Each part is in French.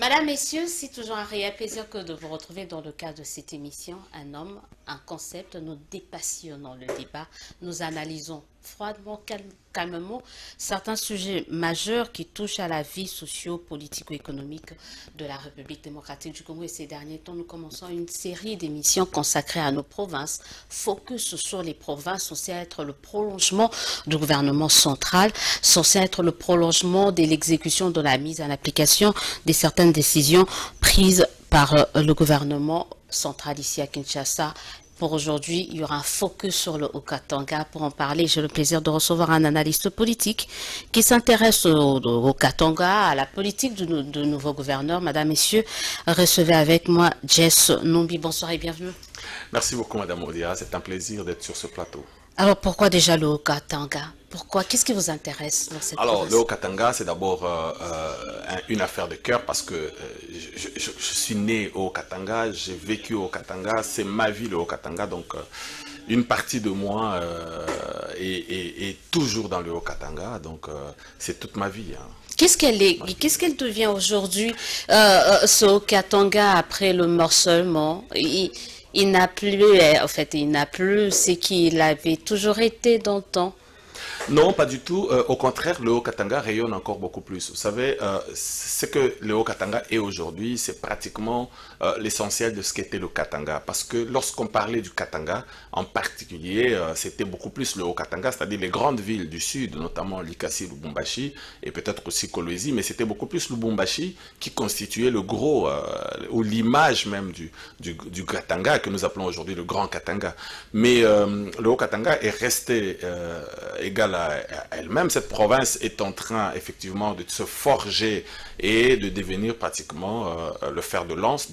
Madame, Messieurs, c'est toujours un réel plaisir que de vous retrouver dans le cadre de cette émission. Un homme, un concept, nous dépassionnons le débat, nous analysons froidement, calmement certains sujets majeurs qui touchent à la vie socio-politico-économique de la République démocratique du Congo. Et ces derniers temps, nous commençons une série d'émissions consacrées à nos provinces. Focus sur les provinces, censé être le prolongement du gouvernement central, censé être le prolongement de l'exécution de la mise en application de certaines décisions prises par le gouvernement central ici à Kinshasa. Pour aujourd'hui, il y aura un focus sur le Haut-Katanga. Pour en parler, j'ai le plaisir de recevoir un analyste politique qui s'intéresse au Haut-Katanga, à la politique du nouveau gouverneur. Madame, Messieurs, recevez avec moi Jess Nombi. Bonsoir et bienvenue. Merci beaucoup, Madame Odia. C'est un plaisir d'être sur ce plateau. Alors, pourquoi déjà le Haut-Katanga? Pourquoi? Qu'est-ce qui vous intéresse dans cette province? Le Haut-Katanga, c'est d'abord une affaire de cœur parce que je suis né au Haut-Katanga, j'ai vécu au Haut-Katanga, c'est ma vie le Haut-Katanga, donc une partie de moi est toujours dans le Haut-Katanga, donc c'est toute ma vie. Hein. Qu'est-ce qu'elle devient aujourd'hui, ce Haut-Katanga, après le morcellement? Il n'a plus, en fait, il n'a plus ce qu'il avait toujours été dans le temps. Non, pas du tout. Au contraire, le Haut-Katanga rayonne encore beaucoup plus. Vous savez, ce que le Haut-Katanga est aujourd'hui, c'est pratiquement l'essentiel de ce qu'était le Katanga. Parce que lorsqu'on parlait du Katanga, en particulier, c'était beaucoup plus le Haut-Katanga, c'est-à-dire les grandes villes du sud, notamment Likasi, Lubumbashi, et peut-être aussi Kolwezi, mais c'était beaucoup plus Lubumbashi qui constituait le gros, ou l'image même du Katanga, que nous appelons aujourd'hui le Grand Katanga. Mais le Haut-Katanga est resté égal à elle-même. Cette province est en train effectivement de se forger et de devenir pratiquement le fer de lance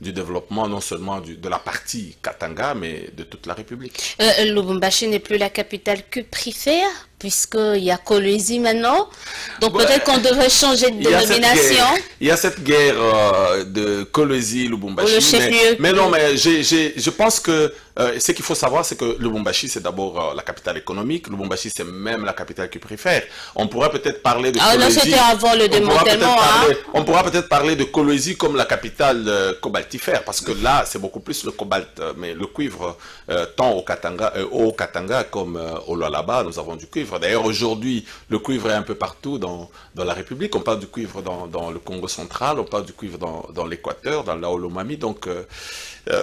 du développement non seulement de la partie Katanga, mais de toute la République. Lubumbashi n'est plus la capitale que préfère, puisqu'il y a Kolwezi maintenant. Donc peut-être qu'on devrait changer de dénomination. Il y a cette guerre de Kolwezi-Lubumbashi. Mais non, mais je pense que ce qu'il faut savoir, c'est que Lubumbashi, c'est d'abord la capitale économique. Lubumbashi, c'est même la capitale qui préfère. On pourrait peut-être parler de Kolwezi. Ah non, c'était avant le démantèlement. On pourra peut-être parler de Kolwezi comme la capitale cobaltifère, parce que là, c'est beaucoup plus le cobalt. Mais le cuivre, tant au Katanga comme au Lualaba, nous avons du cuivre. D'ailleurs, aujourd'hui, le cuivre est un peu partout dans la République. On parle du cuivre dans le Congo central, on parle du cuivre dans l'Équateur, dans l'Aolomami. Donc,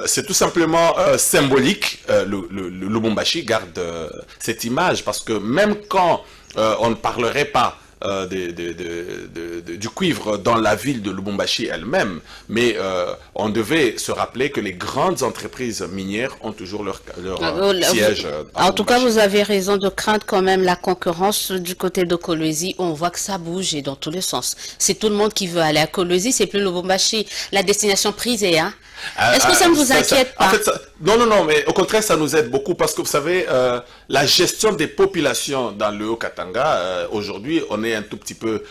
c'est tout simplement symbolique. Le Lubumbashi garde cette image, parce que même quand on ne parlerait pas du cuivre dans la ville de Lubumbashi elle-même, mais on devait se rappeler que les grandes entreprises minières ont toujours leur siège. En tout cas, vous avez raison de craindre quand même la concurrence du côté de Kolwezi. On voit que ça bouge et dans tous les sens. C'est tout le monde qui veut aller à Kolwezi, c'est plus Lubumbashi, la destination prisée, hein. Est-ce que ça ne vous inquiète pas? En fait, non, mais au contraire, ça nous aide beaucoup parce que vous savez, la gestion des populations dans le Haut-Katanga, aujourd'hui, on est un tout petit peu,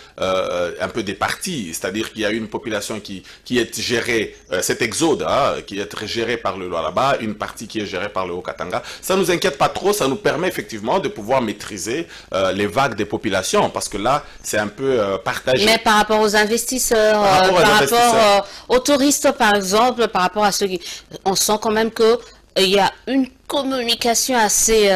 départi. C'est-à-dire qu'il y a une population qui est gérée, cet exode, qui est géré par le Lualaba, une partie qui est gérée par le Haut-Katanga. Ça nous inquiète pas trop, ça nous permet effectivement de pouvoir maîtriser les vagues des populations parce que là, c'est un peu partagé. Mais par rapport aux investisseurs, par rapport aux touristes, par exemple, par rapport à ceux qui... On sent quand même qu'il y a une communication assez...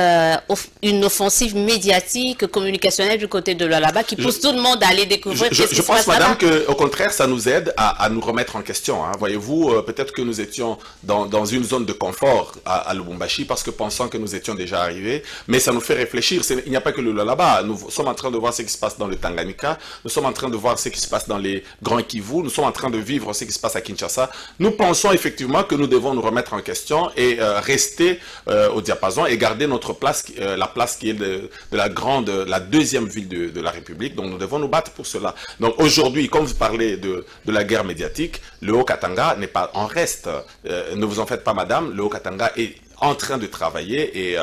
une offensive médiatique, communicationnelle du côté de là-bas qui pousse tout le monde à aller découvrir. Je pense, madame, qu'au contraire, ça nous aide à nous remettre en question. Hein. Voyez-vous, peut-être que nous étions dans une zone de confort à Lubumbashi parce que pensant que nous étions déjà arrivés, mais ça nous fait réfléchir. Il n'y a pas que le là-bas. Nous sommes en train de voir ce qui se passe dans le Tanganyika, nous sommes en train de voir ce qui se passe dans les Grands Kivu, nous sommes en train de vivre ce qui se passe à Kinshasa. Nous pensons effectivement que nous devons nous remettre en question et rester au diapason et garder notre place, la place qui est de la deuxième ville de la République. Donc nous devons nous battre pour cela. Donc aujourd'hui, comme vous parlez de la guerre médiatique, le Haut-Katanga n'est pas en reste. Ne vous en faites pas, madame, le Haut-Katanga est en train de travailler et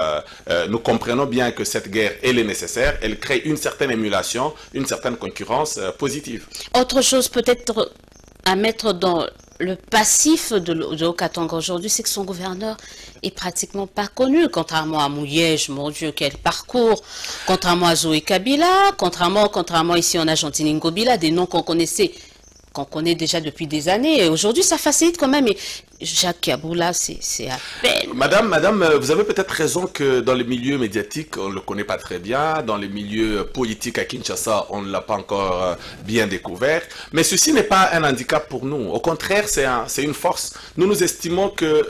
nous comprenons bien que cette guerre, elle est nécessaire, elle crée une certaine émulation, une certaine concurrence positive. Autre chose peut-être à mettre dans le passif de Haut-Katanga aujourd'hui, c'est que son gouverneur est pratiquement pas connu, contrairement à Mouyej, mon Dieu, quel parcours, contrairement à Zoé Kabila, contrairement ici en Argentine, Ngobila, des noms qu'on connaissait qu'on connaît déjà depuis des années. Et aujourd'hui, ça facilite quand même. Et Jacques Kaboula, c'est à peine. Madame, vous avez peut-être raison que dans les milieux médiatiques, on ne le connaît pas très bien. Dans les milieux politiques à Kinshasa, on ne l'a pas encore bien découvert. Mais ceci n'est pas un handicap pour nous. Au contraire, c'est une force. Nous estimons que,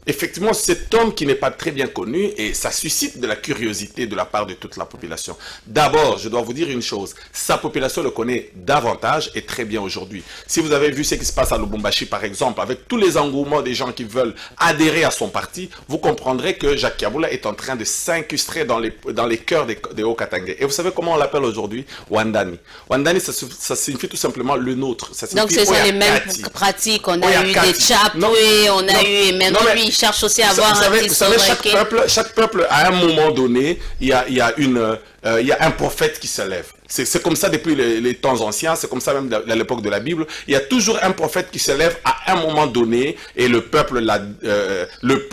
effectivement, cet homme qui n'est pas très bien connu, et ça suscite de la curiosité de la part de toute la population. D'abord, je dois vous dire une chose. Sa population le connaît davantage et très bien aujourd'hui. Si vous avez vu ce qui se passe à Lubumbashi, par exemple, avec tous les engouements des gens qui veulent adhérer à son parti, vous comprendrez que Jacques Kaboula est en train de s'incruster dans les cœurs des Haut-Katangais. Et vous savez comment on l'appelle aujourd'hui? Wandani. Wandani, ça signifie tout simplement le nôtre. Donc ce sont les mêmes pratiques. On a eu des chapoués, on a eu, et maintenant lui, il cherche aussi à avoir un petit sobriquet. Vous savez, chaque peuple, à un moment donné, il y a un prophète qui se lève. C'est comme ça depuis les temps anciens, c'est comme ça même à l'époque de la Bible. Il y a toujours un prophète qui se lève à un moment donné et le peuple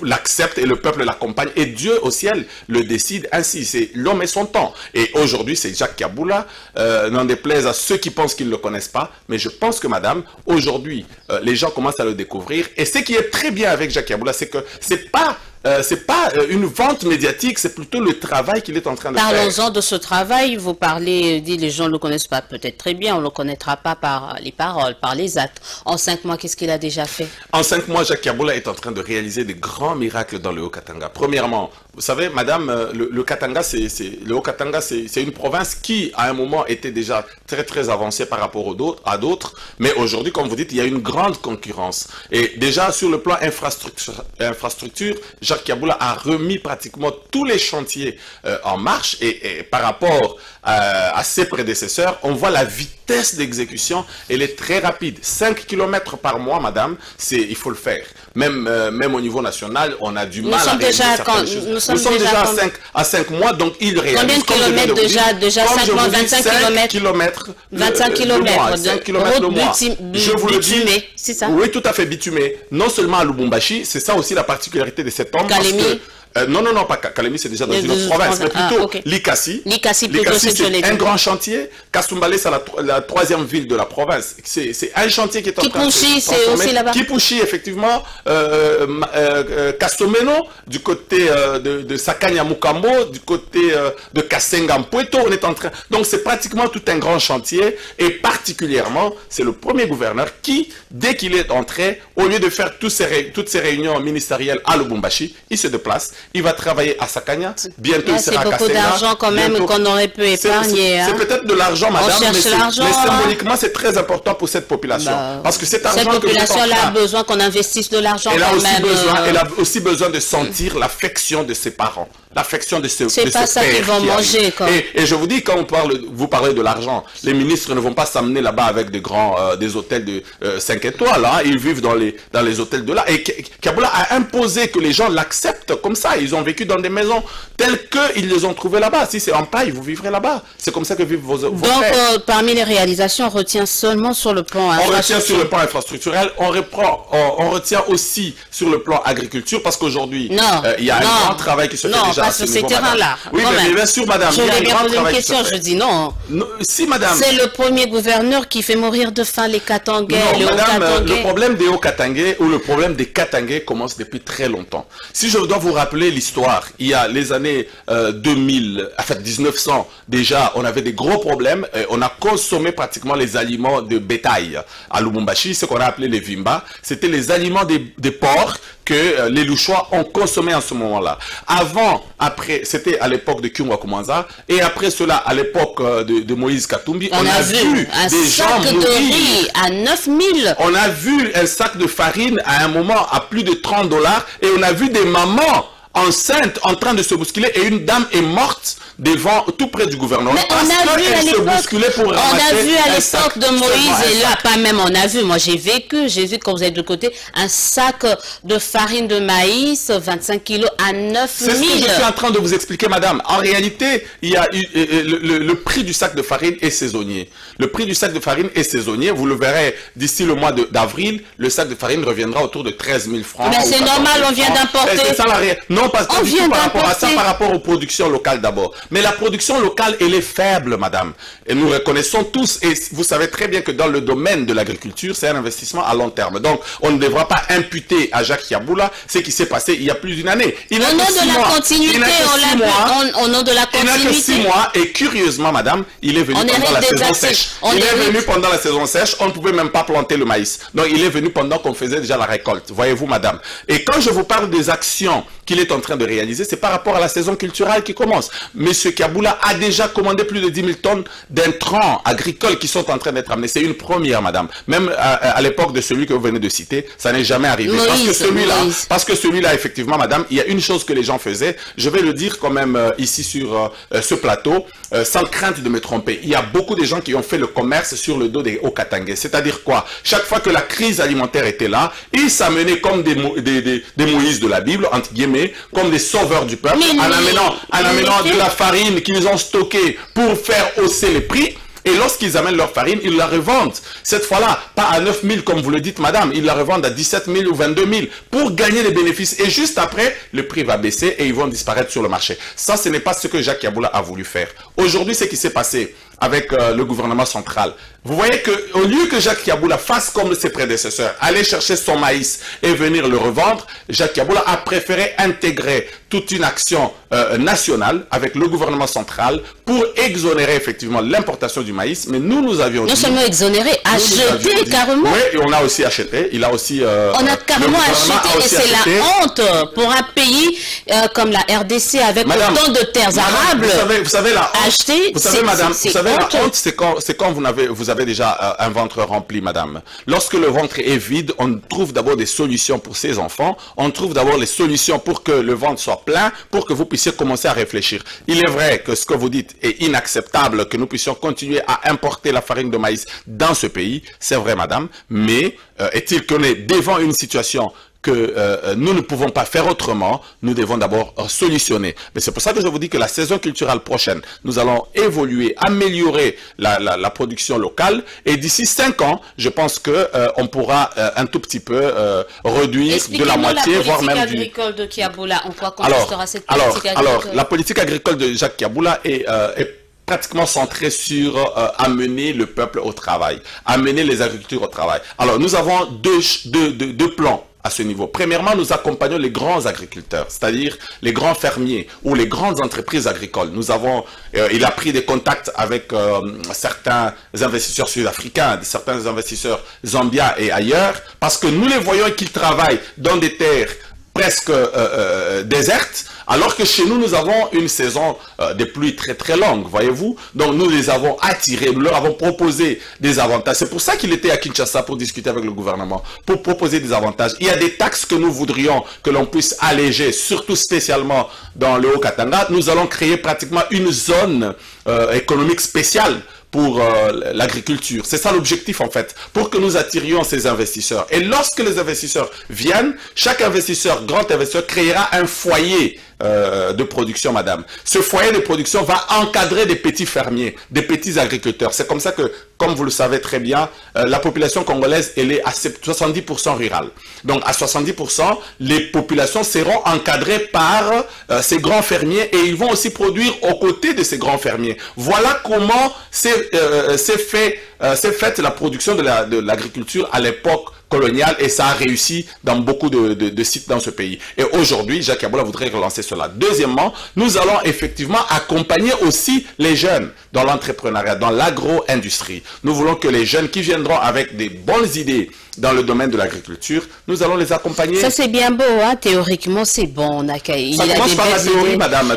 l'accepte et le peuple l'accompagne. Et Dieu au ciel le décide ainsi. C'est l'homme et son temps. Et aujourd'hui, c'est Jacques Kaboula, n'en déplaise à ceux qui pensent qu'ils ne le connaissent pas. Mais je pense que madame, aujourd'hui, les gens commencent à le découvrir. Et ce qui est très bien avec Jacques Kaboula, c'est que c'est pas une vente médiatique, c'est plutôt le travail qu'il est en train de faire. Parlons-en de ce travail. Vous parlez, dit les gens ne le connaissent pas peut-être très bien, on ne le connaîtra pas par les paroles, par les actes. En 5 mois, qu'est-ce qu'il a déjà fait? En 5 mois, Jacques Kaboula est en train de réaliser des grands miracles dans le Haut-Katanga. Premièrement, vous savez, madame, le Katanga, le Haut-Katanga, c'est une province qui, à un moment, était déjà très très avancée par rapport à d'autres. Mais aujourd'hui, comme vous dites, il y a une grande concurrence. Et déjà, sur le plan infrastructure, Jacques Kaboula a remis pratiquement tous les chantiers en marche et par rapport à ses prédécesseurs, on voit la vitesse d'exécution, elle est très rapide. 5 km par mois, madame, il faut le faire. Même au niveau national, on a du mal à réaliser certaines choses. Nous sommes déjà à 5 mois, donc il réalise. Combien de kilomètres déjà 5 mois, 25 km 25 km. 5 km le mois. Je vous le dis. C'est ça? Oui, tout à fait, bitumé. Non seulement à Lubumbashi, c'est ça aussi la particularité de cet homme. Kalemi. Non, pas Kalemi, c'est déjà dans une autre province, mais plutôt Likasi. Likasi, c'est un grand chantier. Kasumbalé, c'est la 3e ville de la province. C'est un chantier qui est en train de se transformer. c'est aussi là-bas. Kipushi, effectivement. Kastomeno, du côté de Sakanya Mukambo, du côté de Kasenga Mpueto, on est en train. Donc, c'est pratiquement tout un grand chantier. Et particulièrement, c'est le premier gouverneur qui, dès qu'il est entré, au lieu de faire toutes ces réunions ministérielles à Lubumbashi, il se déplace. Il va travailler à Sakanya. Bientôt, il sera à Kasenga. C'est beaucoup d'argent quand même qu'on aurait pu épargner. C'est peut-être de l'argent, madame, mais symboliquement, c'est très important pour cette population. Parce que cet argent cette population-là a besoin qu'on investisse de l'argent quand même. Elle a aussi besoin de sentir l'affection de ses parents. L'affection de ce c'est pas ça qu'ils vont manger. Et je vous dis, quand vous parlez de l'argent, les ministres ne vont pas s'amener là-bas avec des hôtels de 5 étoiles. Hein. Ils vivent dans les hôtels de là. Et Kaboula a imposé que les gens l'acceptent comme ça. Ils ont vécu dans des maisons telles qu'ils les ont trouvées là-bas. Si c'est en paille, vous vivrez là-bas. C'est comme ça que vivent vos Donc, frères. parmi les réalisations, on retient seulement sur le plan infrastructurel. On retient sur le plan infrastructurel. On retient aussi sur le plan agriculture parce qu'aujourd'hui, il y a un grand travail qui se fait déjà. Pas sur ces terrains-là. Oui, mais bien sûr, madame. Je voulais bien poser une question, je dis non. Si, madame. C'est le premier gouverneur qui fait mourir de faim les Katangais. Non, madame, le problème des Hauts-Katangais ou le problème des Katangais commence depuis très longtemps. Si je dois vous rappeler l'histoire, il y a les années 1900, déjà, on avait des gros problèmes. On a consommé pratiquement les aliments de bétail à Lubumbashi, ce qu'on a appelé les Vimba. C'était les aliments des porcs que les Louchois ont consommé en ce moment-là. Avant, après, c'était à l'époque de Kyungwa Kumanza, et après cela, à l'époque de Moïse Katumbi, on a vu des gens mourir. De riz à 9000. On a vu un sac de farine à un moment à plus de $30, et on a vu des mamans enceinte en train de se bousculer et une dame est morte devant tout près du gouvernement. Mais on a vu à l'époque de Moïse et là pas même on a vu, moi j'ai vu quand vous êtes de côté un sac de farine de maïs 25 kilos à 9 000. C'est ce que je suis en train de vous expliquer, madame. En réalité, il y a le prix du sac de farine est saisonnier. Le prix du sac de farine est saisonnier. Vous le verrez d'ici le mois d'avril, le sac de farine reviendra autour de 13 000 francs. Mais c'est normal, on vient d'importer. Non, parce que par rapport à ça, par rapport aux productions locales d'abord. Mais la production locale, elle est faible, madame. Et nous reconnaissons tous, et vous savez très bien que dans le domaine de l'agriculture, c'est un investissement à long terme. Donc, on ne devra pas imputer à Jacques Yabula ce qui s'est passé il y a plus d'une année. Au nom de la continuité, au nom de la continuité. Il n'a que 6 mois, et curieusement, madame, il est venu pendant la saison sèche. Il est venu pendant la saison sèche, on ne pouvait même pas planter le maïs. Donc, il est venu pendant qu'on faisait déjà la récolte. Voyez-vous, madame. Et quand je vous parle des actions qu'il est en train de réaliser, c'est par rapport à la saison culturelle qui commence. Monsieur Yabula a déjà commandé plus de 10 000 tonnes d'intrants agricoles qui sont en train d'être amenés. C'est une première, madame. Même à l'époque de celui que vous venez de citer, ça n'est jamais arrivé. Parce que celui-là, effectivement, madame, il y a une chose que les gens faisaient, je vais le dire quand même ici sur ce plateau, sans crainte de me tromper. Il y a beaucoup de gens qui ont fait le commerce sur le dos des Haut-Katangais. C'est-à-dire quoi? Chaque fois que la crise alimentaire était là, ils s'amenaient comme des Moïse de la Bible, entre guillemets, comme des sauveurs du peuple, en amenant de la farine qu'ils ont stockée pour faire hausser les prix. Et lorsqu'ils amènent leur farine, ils la revendent. Cette fois-là, pas à 9 000 comme vous le dites, madame. Ils la revendent à 17 000 ou 22 000 pour gagner les bénéfices. Et juste après, le prix va baisser et ils vont disparaître sur le marché. Ça, ce n'est pas ce que Jacques Yabula a voulu faire. Aujourd'hui, ce qui s'est passé avec le gouvernement central. Vous voyez qu'au lieu que Jacques Yabula fasse comme ses prédécesseurs, aller chercher son maïs et venir le revendre, Jacques Yabula a préféré intégrer toute une action nationale avec le gouvernement central pour exonérer effectivement l'importation du maïs. Mais nous avions dit... Non seulement exonérer, acheter carrément. Oui, et on a aussi acheté. Il a aussi... on a carrément acheté et c'est la honte pour un pays comme la RDC avec autant de terres arables. Vous savez la honte, acheter, vous savez, madame, vous savez, la honte, c'est quand vous avez déjà un ventre rempli, madame. Lorsque le ventre est vide, on trouve d'abord des solutions pour ses enfants. On trouve d'abord les solutions pour que le ventre soit plein, pour que vous puissiez commencer à réfléchir. Il est vrai que ce que vous dites est inacceptable, que nous puissions continuer à importer la farine de maïs dans ce pays. C'est vrai, madame. Mais est-il qu'on est devant une situation que nous ne pouvons pas faire autrement, nous devons d'abord solutionner. Mais c'est pour ça que je vous dis que la saison culturelle prochaine, nous allons évoluer, améliorer la production locale, et d'ici 5 ans, je pense que on pourra un tout petit peu réduire de la moitié, voire même du... La politique agricole de Yabula, en quoi consistera cette politique agricole? Alors, la politique agricole de Jacques Yabula est pratiquement centré sur amener le peuple au travail, amener les agriculteurs au travail. Alors, nous avons deux plans à ce niveau. Premièrement, nous accompagnons les grands agriculteurs, c'est-à-dire les grands fermiers ou les grandes entreprises agricoles. Nous avons, il a pris des contacts avec certains investisseurs sud-africains, certains investisseurs zambiens et ailleurs, parce que nous les voyons qu'ils travaillent dans des terres presque désertes, alors que chez nous, nous avons une saison de pluie très très longue, voyez-vous. Donc nous les avons attirés, nous leur avons proposé des avantages. C'est pour ça qu'il était à Kinshasa pour discuter avec le gouvernement, pour proposer des avantages. Il y a des taxes que nous voudrions que l'on puisse alléger, surtout spécialement dans le Haut-Katanga. Nous allons créer pratiquement une zone économique spéciale pour l'agriculture. C'est ça l'objectif en fait, pour que nous attirions ces investisseurs. Et lorsque les investisseurs viennent, chaque investisseur, grand investisseur, créera un foyer de production, madame. Ce foyer de production va encadrer des petits fermiers, des petits agriculteurs. C'est comme ça que, comme vous le savez très bien, la population congolaise, elle est à 70% rurale. Donc à 70%, les populations seront encadrées par ces grands fermiers et ils vont aussi produire aux côtés de ces grands fermiers. Voilà comment s'est faite la production de l'agriculture à l'époque coloniale, et ça a réussi dans beaucoup de sites dans ce pays. Et aujourd'hui, Jacques Yabula voudrait relancer cela. Deuxièmement, nous allons effectivement accompagner aussi les jeunes dans l'entrepreneuriat, dans l'agro-industrie. Nous voulons que les jeunes qui viendront avec des bonnes idées dans le domaine de l'agriculture, nous allons les accompagner. Ça c'est bien beau, hein? Théoriquement c'est bon. Ça commence par la théorie, madame.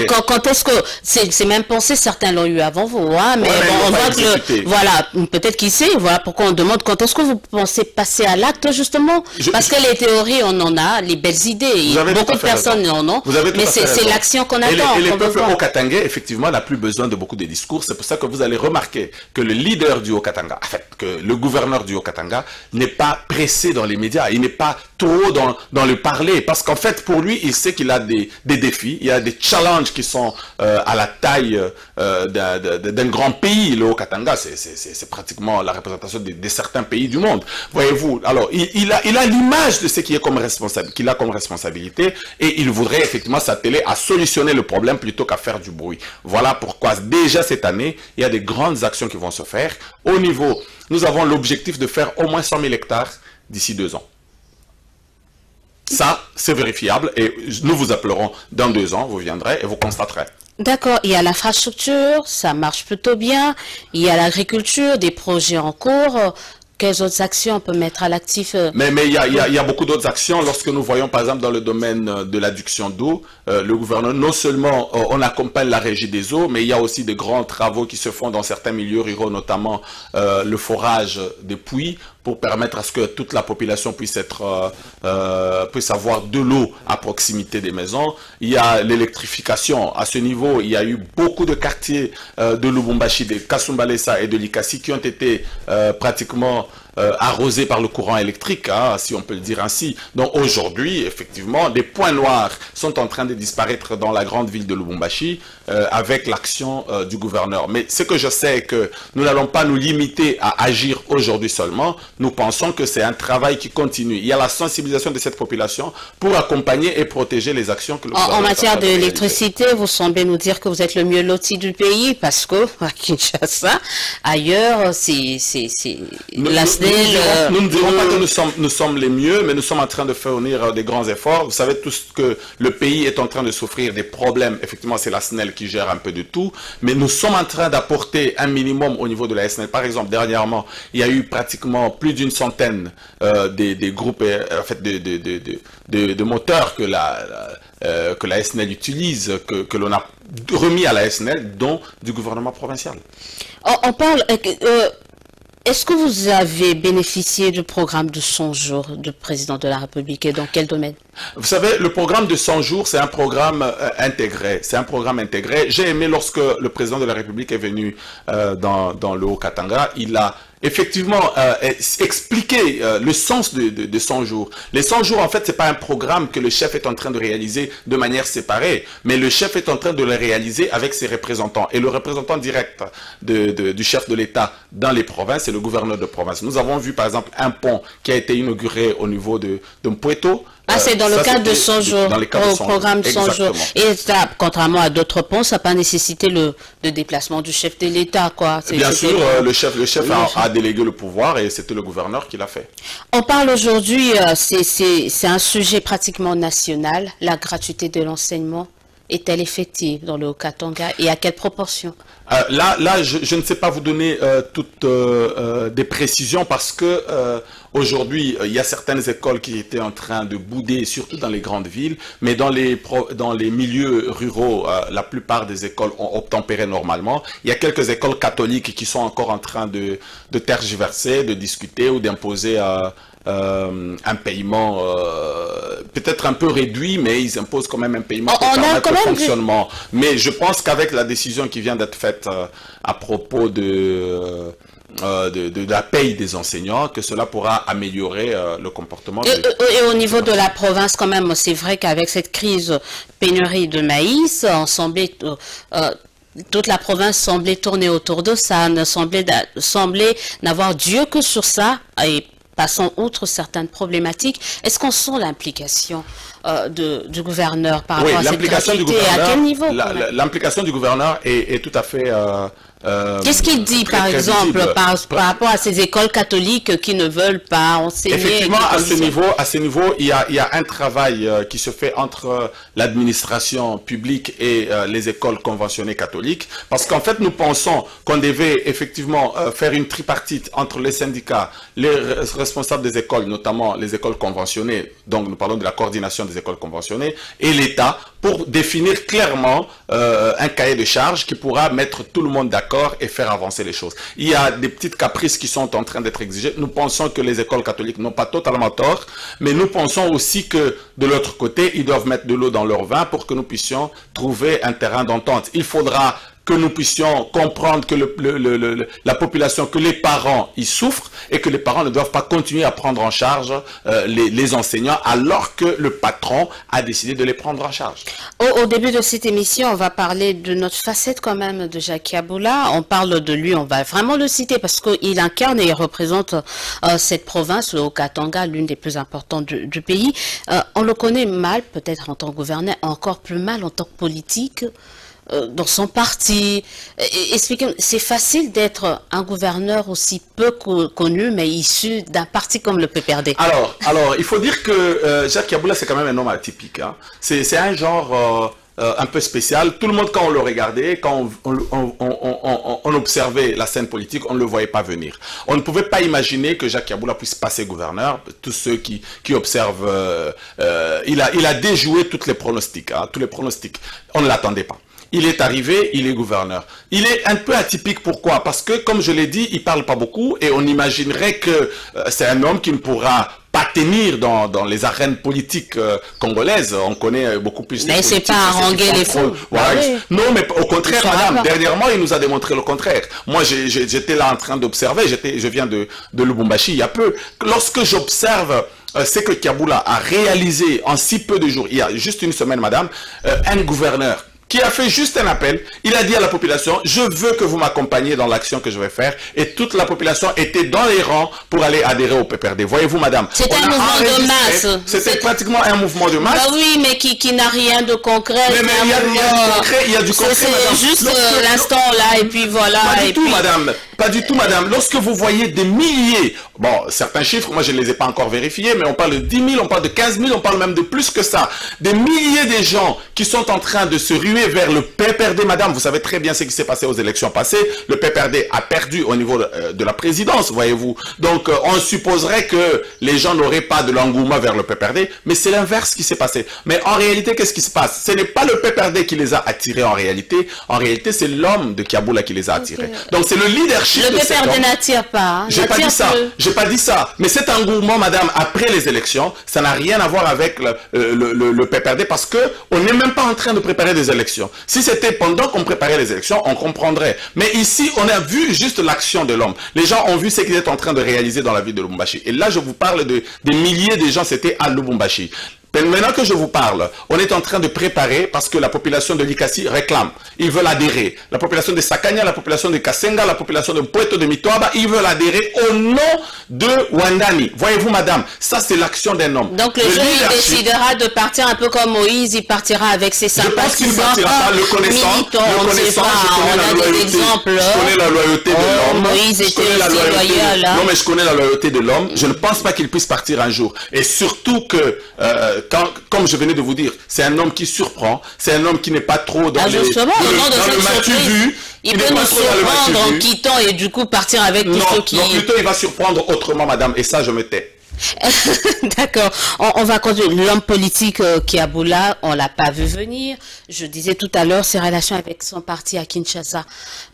Quand est-ce que c'est même pensé, certains l'ont eu avant vous, hein? Mais bon, on voit que voilà, peut-être qui sait, voilà pourquoi on demande quand est-ce que vous pensez passer à l'acte justement, parce que les théories on en a, les belles idées, beaucoup de personnes en ont, mais c'est l'action qu'on attend. Et le peuple haut-katangais, effectivement, n'a plus besoin de beaucoup de discours. C'est pour ça que vous allez remarquer que le leader du Haut-Katanga, en fait, que le gouverneur du Haut-Katanga n'est pas pressé dans les médias, il n'est pas trop dans le parler, parce qu'en fait pour lui il sait qu'il a des défis, il y a des challenges qui sont à la taille d'un grand pays. Le Haut-Katanga, c'est pratiquement la représentation de certains pays pays du monde. Voyez-vous, alors, il a l'image de ce qui est qu'il a comme responsabilité, et il voudrait effectivement s'atteler à solutionner le problème plutôt qu'à faire du bruit. Voilà pourquoi, déjà cette année, il y a des grandes actions qui vont se faire. Au niveau, nous avons l'objectif de faire au moins 100 000 hectares d'ici 2 ans. Ça, c'est vérifiable, et nous vous appellerons dans 2 ans, vous viendrez et vous constaterez. D'accord, il y a l'infrastructure, ça marche plutôt bien. Il y a l'agriculture, des projets en cours. Quelles autres actions on peut mettre à l'actif? Mais il y a beaucoup d'autres actions. Lorsque nous voyons, par exemple, dans le domaine de l'adduction d'eau, le gouvernement, non seulement on accompagne la régie des eaux, mais il y a aussi de grands travaux qui se font dans certains milieux ruraux, notamment le forage des puits, pour permettre à ce que toute la population puisse avoir de l'eau à proximité des maisons. Il y a l'électrification. À ce niveau, il y a eu beaucoup de quartiers de Lubumbashi, de Kasumbalesa et de Likasi qui ont été pratiquement arrosés par le courant électrique, hein, si on peut le dire ainsi. Donc aujourd'hui, effectivement, des points noirs sont en train de disparaître dans la grande ville de Lubumbashi avec l'action du gouverneur. Mais ce que je sais est que nous n'allons pas nous limiter à agir aujourd'hui seulement. Nous pensons que c'est un travail qui continue. Il y a la sensibilisation de cette population pour accompagner et protéger les actions que le gouvernement... En matière d'électricité, vous semblez nous dire que vous êtes le mieux loti du pays, parce que à Kinshasa, ailleurs, nous ne dirons pas que nous sommes les mieux, mais nous sommes en train de fournir des grands efforts. Vous savez tous que le pays est en train de souffrir des problèmes. Effectivement, c'est la SNEL qui gère un peu de tout, mais nous sommes en train d'apporter un minimum au niveau de la SNEL. Par exemple, dernièrement, il y a eu pratiquement plus d'une centaine des groupes, en fait, de moteurs que la SNEL utilise, que l'on a remis à la SNEL, dont du gouvernement provincial. On parle... Est-ce que vous avez bénéficié du programme de 100 jours du président de la République et dans quel domaine? Vous savez, le programme de 100 jours, c'est un programme intégré. C'est un programme intégré. J'ai aimé lorsque le président de la République est venu dans le Haut-Katanga, il a effectivement expliqué le sens de 100 jours. Les 100 jours, en fait, c'est pas un programme que le chef est en train de réaliser de manière séparée, mais le chef est en train de le réaliser avec ses représentants. Et le représentant direct du chef de l'État dans les provinces, c'est le gouverneur de province. Nous avons vu, par exemple, un pont qui a été inauguré au niveau de Mpueto. Ah, c'est dans le cadre de 100 jours, au programme de 100 jours. Et ça, contrairement à d'autres ponts, ça n'a pas nécessité le déplacement du chef de l'État, quoi. Bien sûr, le chef a délégué le pouvoir et c'était le gouverneur qui l'a fait. On parle aujourd'hui, c'est un sujet pratiquement national, la gratuité de l'enseignement. Est-elle effective dans le Haut-Katanga et à quelle proportion? Là, je ne sais pas vous donner toutes des précisions parce que aujourd'hui, il y a certaines écoles qui étaient en train de bouder, surtout dans les grandes villes, mais dans les milieux ruraux, la plupart des écoles ont obtempéré normalement. Il y a quelques écoles catholiques qui sont encore en train de tergiverser, de discuter ou d'imposer un paiement peut-être un peu réduit, mais ils imposent quand même un paiement pour permettre le fonctionnement. Mais je pense qu'avec la décision qui vient d'être faite à propos de la paye des enseignants, que cela pourra améliorer le comportement. Et au niveau de la province, quand même, c'est vrai qu'avec cette crise pénurie de maïs, toute la province semblait tourner autour de ça, semblait n'avoir Dieu que sur ça, et passons outre certaines problématiques. Est-ce qu'on sent l'implication du gouverneur par rapport à cette gratuité? À quel niveau? L'implication du gouverneur est tout à fait... Qu'est-ce qu'il dit, par exemple, par rapport à ces écoles catholiques qui ne veulent pas enseigner? Effectivement, à ce niveau, il y a un travail qui se fait entre l'administration publique et les écoles conventionnées catholiques, parce qu'en fait, nous pensons qu'on devait effectivement faire une tripartite entre les syndicats, les responsables des écoles, notamment les écoles conventionnées, donc nous parlons de la coordination des écoles conventionnées, et l'État, pour définir clairement un cahier de charges qui pourra mettre tout le monde d'accord et faire avancer les choses. Il y a des petites caprices qui sont en train d'être exigées. Nous pensons que les écoles catholiques n'ont pas totalement tort, mais nous pensons aussi que de l'autre côté, ils doivent mettre de l'eau dans leur vin pour que nous puissions trouver un terrain d'entente. Il faudra que nous puissions comprendre que la population, que les parents y souffrent et que les parents ne doivent pas continuer à prendre en charge les enseignants alors que le patron a décidé de les prendre en charge. Au début de cette émission, on va parler de notre facette quand même de Jacques Yabula. On parle de lui, on va vraiment le citer parce qu'il incarne et il représente cette province, le Haut-Katanga, l'une des plus importantes du pays. On le connaît mal, peut-être en tant que gouverneur, encore plus mal en tant que politique, dans son parti. Expliquez-moi, c'est facile d'être un gouverneur aussi peu connu, mais issu d'un parti comme le PPRD. Alors, il faut dire que Jacques Yabula, c'est quand même un homme atypique. Hein. C'est un genre un peu spécial. Tout le monde, quand on le regardait, quand on observait la scène politique, on ne le voyait pas venir. On ne pouvait pas imaginer que Jacques Yabula puisse passer gouverneur. Tous ceux qui observent, il a déjoué tous les pronostics. Hein, tous les pronostics. On ne l'attendait pas. Il est arrivé, il est gouverneur. Il est un peu atypique, pourquoi? Parce que, comme je l'ai dit, il parle pas beaucoup et on imaginerait que c'est un homme qui ne pourra pas tenir dans les arènes politiques congolaises. On connaît beaucoup plus. Mais c'est pas haranguer les fous. Voilà. Oui. Non, mais au contraire, madame, dernièrement, il nous a démontré le contraire. Moi, j'étais là en train d'observer, je viens de Lubumbashi il y a peu. Lorsque j'observe c'est que Yabula a réalisé en si peu de jours, il y a juste une semaine, madame, un gouverneur qui a fait juste un appel, il a dit à la population, je veux que vous m'accompagniez dans l'action que je vais faire, et toute la population était dans les rangs pour aller adhérer au PPRD. Voyez-vous, madame? C'était un mouvement de masse. C'était pratiquement un mouvement de masse. Bah oui, mais qui n'a rien de concret. Mais il y a du concret, il y a du concret, madame. C'est juste l'instant là, et puis voilà. Pas du tout, madame. Pas du tout, madame. Lorsque vous voyez des milliers, bon, certains chiffres, moi je ne les ai pas encore vérifiés, mais on parle de 10 000, on parle de 15 000, on parle même de plus que ça. Des milliers de gens qui sont en train de se ruer vers le PPRD, madame. Vous savez très bien ce qui s'est passé aux élections passées. Le PPRD a perdu au niveau de la présidence, voyez-vous. Donc, on supposerait que les gens n'auraient pas de l'engouement vers le PPRD, mais c'est l'inverse qui s'est passé. Mais en réalité, qu'est-ce qui se passe? Ce n'est pas le PPRD qui les a attirés en réalité. En réalité, c'est l'homme de Yabula qui les a attirés. Donc, c'est le leadership. Le PPRD n'attire pas. Hein. J'ai pas dit ça. J'ai pas dit ça. Mais cet engouement, madame, après les élections, ça n'a rien à voir avec le PPRD parce que on n'est même pas en train de préparer des élections. Si c'était pendant qu'on préparait les élections, on comprendrait. Mais ici, on a vu juste l'action de l'homme. Les gens ont vu ce qu'il est en train de réaliser dans la ville de Lubumbashi. Et là, je vous parle des milliers de gens, c'était à Lubumbashi. Maintenant que je vous parle, on est en train de préparer parce que la population de Likasi réclame. Ils veulent adhérer. La population de Sakanya, la population de Kasenga, la population de Puerto de Mitoaba, ils veulent adhérer au nom de Wandani. Voyez-vous, madame, ça c'est l'action d'un homme. Donc le jour où il décidera de partir un peu comme Moïse, il partira avec ses sympathisants. Je pense qu'il ne partira pas, le connaissant, je connais la loyauté de l'homme. Moïse était aussi loyal. Non, mais je connais la loyauté de l'homme. Je ne pense pas qu'il puisse partir un jour. Et surtout que comme je venais de vous dire, c'est un homme qui surprend, c'est un homme qui n'est pas trop dans le matu-vu. Il peut nous surprendre en quittant et du coup partir avec tous ceux qui... Non, plutôt il va surprendre autrement, madame, et ça je me tais. D'accord, on va continuer. L'homme politique Yabula, on l'a pas vu venir. Je disais tout à l'heure ses relations avec son parti à Kinshasa,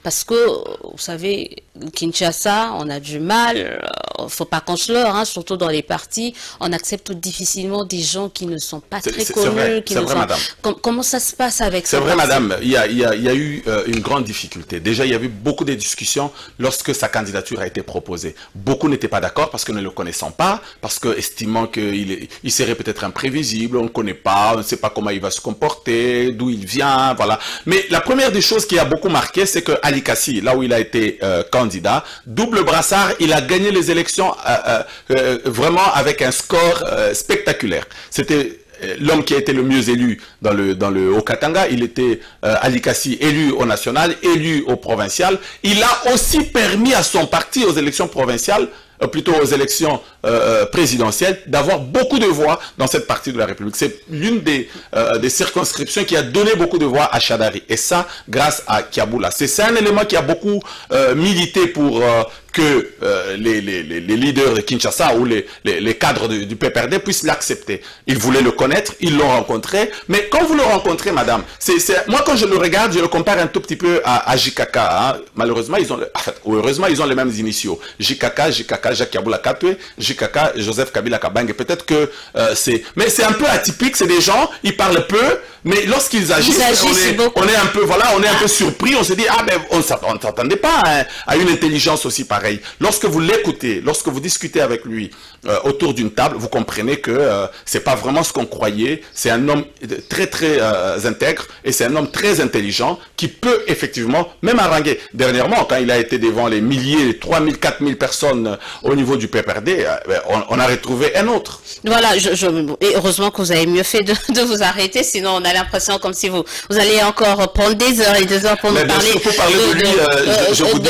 parce que vous savez, Kinshasa, on a du mal, faut pas qu'on se leurre, hein, surtout dans les partis, on accepte difficilement des gens qui ne sont pas très connus. C'est vrai, madame. Comment ça se passe avec ça? C'est vrai, madame. Il y a eu une grande difficulté. Déjà, il y a eu beaucoup de discussions lorsque sa candidature a été proposée. Beaucoup n'étaient pas d'accord parce que ne le connaissant pas, parce que estimant qu'il serait peut-être imprévisible, on ne connaît pas, on ne sait pas comment il va se comporter, d'où il vient, voilà. Mais la première des choses qui a beaucoup marqué, c'est que Ali Kassi, là où il a été candidat, double brassard, il a gagné les élections vraiment avec un score spectaculaire. C'était l'homme qui a été le mieux élu dans le Haut-Katanga. Il était Ali Kassi, élu au national, élu au provincial. Il a aussi permis à son parti aux élections provinciales, plutôt aux élections présidentielles, d'avoir beaucoup de voix dans cette partie de la République. C'est l'une des circonscriptions qui a donné beaucoup de voix à Chadari. Et ça, grâce à Yabula. C'est un élément qui a beaucoup milité pour que les leaders de Kinshasa ou les cadres du PPRD puissent l'accepter. Ils voulaient le connaître, ils l'ont rencontré. Mais quand vous le rencontrez, madame, moi quand je le regarde, je le compare un tout petit peu à JKK. Hein. Malheureusement, heureusement, ils ont les mêmes initiaux. JKK, Kabila, Jacques Yabula Katwe, JKK, Joseph Kabila Kabange. Peut-être que mais c'est un peu atypique, c'est des gens, ils parlent peu, mais lorsqu'ils agissent, on est un peu, voilà, on est un peu surpris, on se dit, ah ben, on ne s'attendait pas à une intelligence aussi pareille. Lorsque vous l'écoutez, lorsque vous discutez avec lui autour d'une table, vous comprenez que c'est pas vraiment ce qu'on croyait, c'est un homme très très intègre, et c'est un homme très intelligent, qui peut effectivement, même haranguer. Dernièrement, quand il a été devant les milliers, les 3000, 4000 personnes au niveau du PPRD, on a retrouvé un autre. Voilà, et heureusement que vous avez mieux fait de vous arrêter, sinon on a l'impression comme si vous allez encore prendre des heures et des heures pour nous parler de lui. Je vous dis,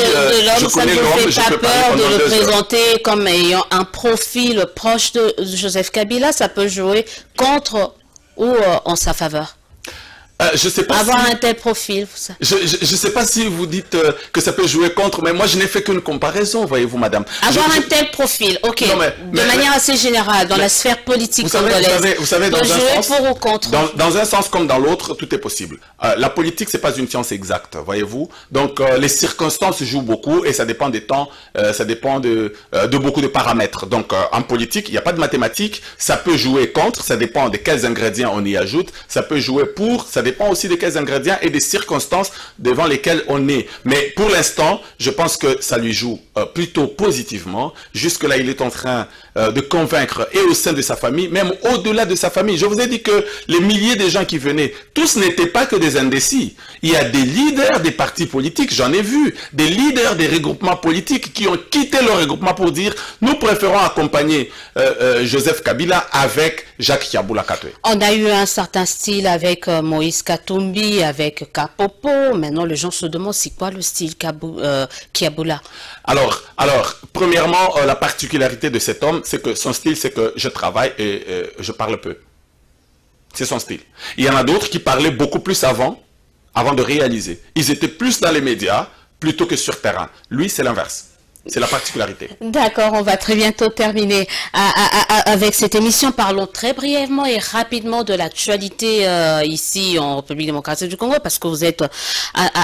je connais l'homme, ça ne vous fait pas peur de le présenter comme ayant un profil proche de Joseph Kabila, ça peut jouer contre ou en sa faveur? Je sais pas avoir un tel profil. Je sais pas si vous dites que ça peut jouer contre, mais moi je n'ai fait qu'une comparaison, voyez-vous, madame. Avoir un tel profil, ok. Non, de manière assez générale, dans la sphère politique congolaise. Vous savez, dans un sens, pour ou contre. Dans un sens comme dans l'autre, tout est possible. La politique, c'est pas une science exacte, voyez-vous. Donc les circonstances jouent beaucoup et ça dépend des temps, ça dépend de beaucoup de paramètres. Donc en politique, il n'y a pas de mathématiques. Ça peut jouer contre, ça dépend de quels ingrédients on y ajoute. Ça peut jouer pour, ça dépend aussi de quels ingrédients et des circonstances devant lesquelles on est. Mais pour l'instant, je pense que ça lui joue plutôt positivement. Jusque-là, il est en train de convaincre et au sein de sa famille, même au-delà de sa famille. Je vous ai dit que les milliers de gens qui venaient, tous n'étaient pas que des indécis. Il y a des leaders des partis politiques, j'en ai vu, des leaders des regroupements politiques qui ont quitté leur regroupement pour dire « Nous préférons accompagner Joseph Kabila avec Jacques Yabula Katwe ». On a eu un certain style avec Moïse Katumbi, avec Kapopo. Maintenant, les gens se demandent c'est quoi le style Yabula. Alors, premièrement, la particularité de cet homme, c'est que son style, c'est que je travaille et je parle peu. C'est son style. Il y en a d'autres qui parlaient beaucoup plus avant de réaliser. Ils étaient plus dans les médias plutôt que sur terrain. Lui, c'est l'inverse. C'est la particularité. D'accord, on va très bientôt terminer avec cette émission. Parlons très brièvement et rapidement de l'actualité ici en République démocratique du Congo, parce que vous êtes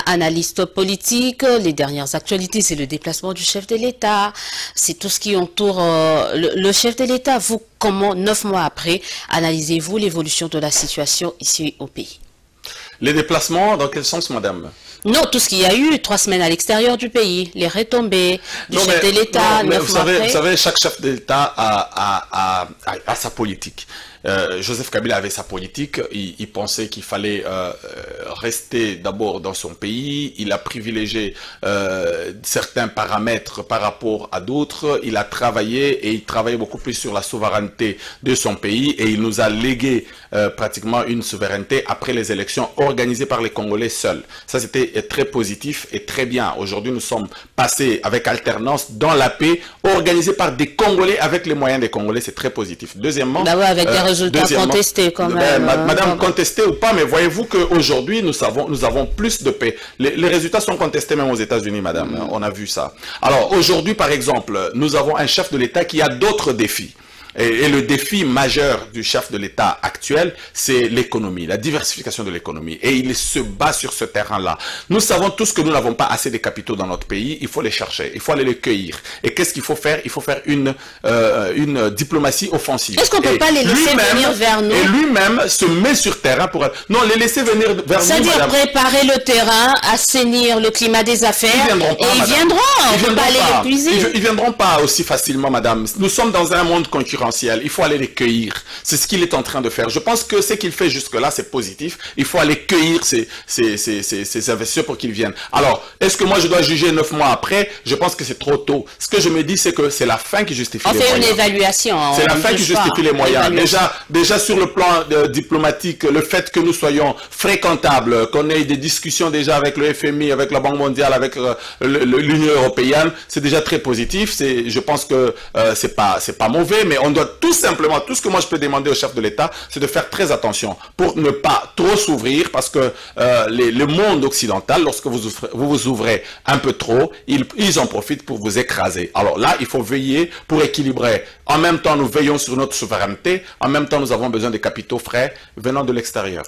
analyste politique. Les dernières actualités, c'est le déplacement du chef de l'État, c'est tout ce qui entoure le chef de l'État. Vous, comment, 9 mois après, analysez-vous l'évolution de la situation ici au pays? Les déplacements, dans quel sens, madame? Non, tout ce qu'il y a eu, 3 semaines à l'extérieur du pays, les retombées du chef de l'État, 9 mois après. Vous savez, chaque chef de l'État a sa politique. Joseph Kabila avait sa politique, il pensait qu'il fallait rester d'abord dans son pays, il a privilégié certains paramètres par rapport à d'autres, il a travaillé et il travaillait beaucoup plus sur la souveraineté de son pays et il nous a légué pratiquement une souveraineté après les élections organisées par les Congolais seuls. Ça c'était très positif et très bien. Aujourd'hui nous sommes passés avec alternance dans la paix organisée par des Congolais avec les moyens des Congolais, c'est très positif. Deuxièmement, avec des résultats contestés quand même. Madame, contesté ou pas, mais voyez-vous qu'aujourd'hui, nous avons plus de paix. Les résultats sont contestés même aux États-Unis, madame. On a vu ça. Alors, aujourd'hui, par exemple, nous avons un chef de l'État qui a d'autres défis. Et le défi majeur du chef de l'État actuel, c'est l'économie, la diversification de l'économie. Et il se bat sur ce terrain-là. Nous savons tous que nous n'avons pas assez de capitaux dans notre pays. Il faut les chercher, il faut aller les cueillir. Et qu'est-ce qu'il faut faire? Il faut faire une diplomatie offensive. Est-ce qu'on ne peut pas les laisser venir vers nous? Et lui-même se met sur terrain pour... Non, les laisser venir vers nous, c'est-à-dire préparer le terrain, assainir le climat des affaires. Ils viendront. On ne peut pas les épuiser. Ils ne viendront pas aussi facilement, madame. Nous sommes dans un monde concurrentiel. Il faut aller les cueillir. C'est ce qu'il est en train de faire. Je pense que ce qu'il fait jusque-là, c'est positif. Il faut aller cueillir ces investisseurs pour qu'ils viennent. Alors, est-ce que moi, je dois juger 9 mois après? Je pense que c'est trop tôt. Ce que je me dis, c'est que c'est la fin qui justifie les moyens. On fait une évaluation. C'est la fin qui justifie les moyens. Déjà sur le plan diplomatique, le fait que nous soyons fréquentables, qu'on ait des discussions déjà avec le FMI, avec la Banque mondiale, avec l'Union européenne, c'est déjà très positif. Je pense que c'est pas mauvais, mais on doit tout simplement, tout ce que moi je peux demander au chef de l'État, c'est de faire très attention pour ne pas trop s'ouvrir, parce que le monde occidental, lorsque vous vous ouvrez un peu trop, ils en profitent pour vous écraser. Alors là, il faut veiller pour équilibrer En même temps, nous veillons sur notre souveraineté. En même temps, nous avons besoin de capitaux frais venant de l'extérieur.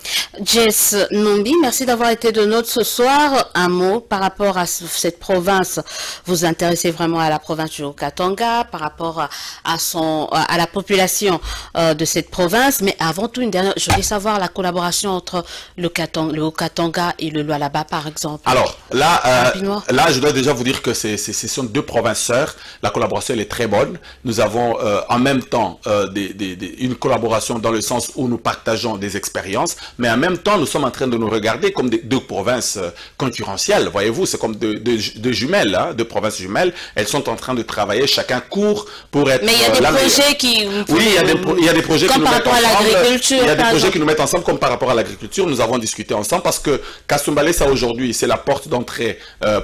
Jess Nombi, merci d'avoir été de notre ce soir. Un mot par rapport à cette province. Vous intéressez vraiment à la province du Haut-Katanga, par rapport à la population de cette province. Mais avant tout, une dernière, je voulais savoir la collaboration entre le Haut-Katanga et le Lualaba, par exemple. Alors, là, je dois déjà vous dire que ce sont deux provinces sœurs. La collaboration, elle est très bonne. Nous avons en même temps une collaboration dans le sens où nous partageons des expériences, mais en même temps, nous sommes en train de nous regarder comme deux provinces concurrentielles. Voyez-vous, c'est comme deux jumelles, hein, deux provinces jumelles. Elles sont en train de travailler, chacun court pour être. Mais il y a des projets qui. Oui, il y a des projets qui nous mettent ensemble. Il y a des projets qui nous mettent ensemble, comme par rapport à l'agriculture. Nous avons discuté ensemble parce que Kasumbalesa aujourd'hui, c'est la porte d'entrée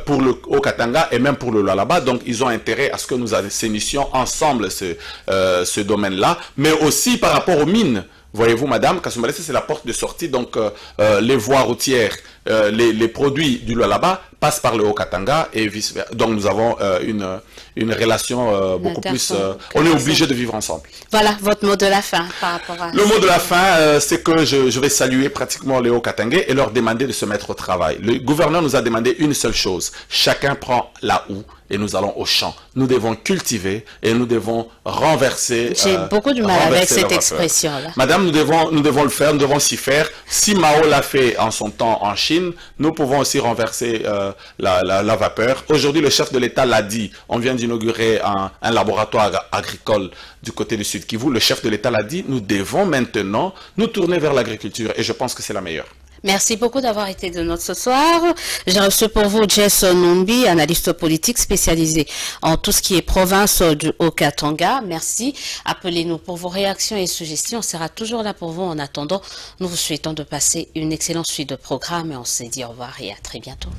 pour le Haut-Katanga et même pour le Lualaba. Donc, ils ont intérêt à ce que nous assaisissions ensemble ce domaine-là, mais aussi par rapport aux mines. Voyez-vous, madame, Kasumbalesa, c'est la porte de sortie, donc les voies routières, les produits du Lualaba passent par le Haut-Katanga et vice-versa. Donc nous avons une relation beaucoup plus... on est obligé de vivre ensemble. Voilà, votre mot de la fin par rapport à... Le mot de la fin, c'est que je vais saluer pratiquement les Haut-Katangais et leur demander de se mettre au travail. Le gouverneur nous a demandé une seule chose. Chacun prend la houe et nous allons au champ. Nous devons cultiver et nous devons renverser... J'ai beaucoup de mal avec cette expression-là. Madame, nous devons le faire, nous devons s'y faire. Si Mao l'a fait en son temps en Chine, nous pouvons aussi renverser la vapeur. Aujourd'hui, le chef de l'État l'a dit. On vient d'inaugurer un laboratoire agricole du côté du Sud Kivu. Le chef de l'État l'a dit. Nous devons maintenant nous tourner vers l'agriculture et je pense que c'est la meilleure. Merci beaucoup d'avoir été de notre ce soir. J'ai reçu pour vous Jess Nombi, analyste politique spécialisé en tout ce qui est province du Haut-Katanga. Merci. Appelez-nous pour vos réactions et suggestions. On sera toujours là pour vous. En attendant, nous vous souhaitons de passer une excellente suite de programmes et on se dit au revoir et à très bientôt.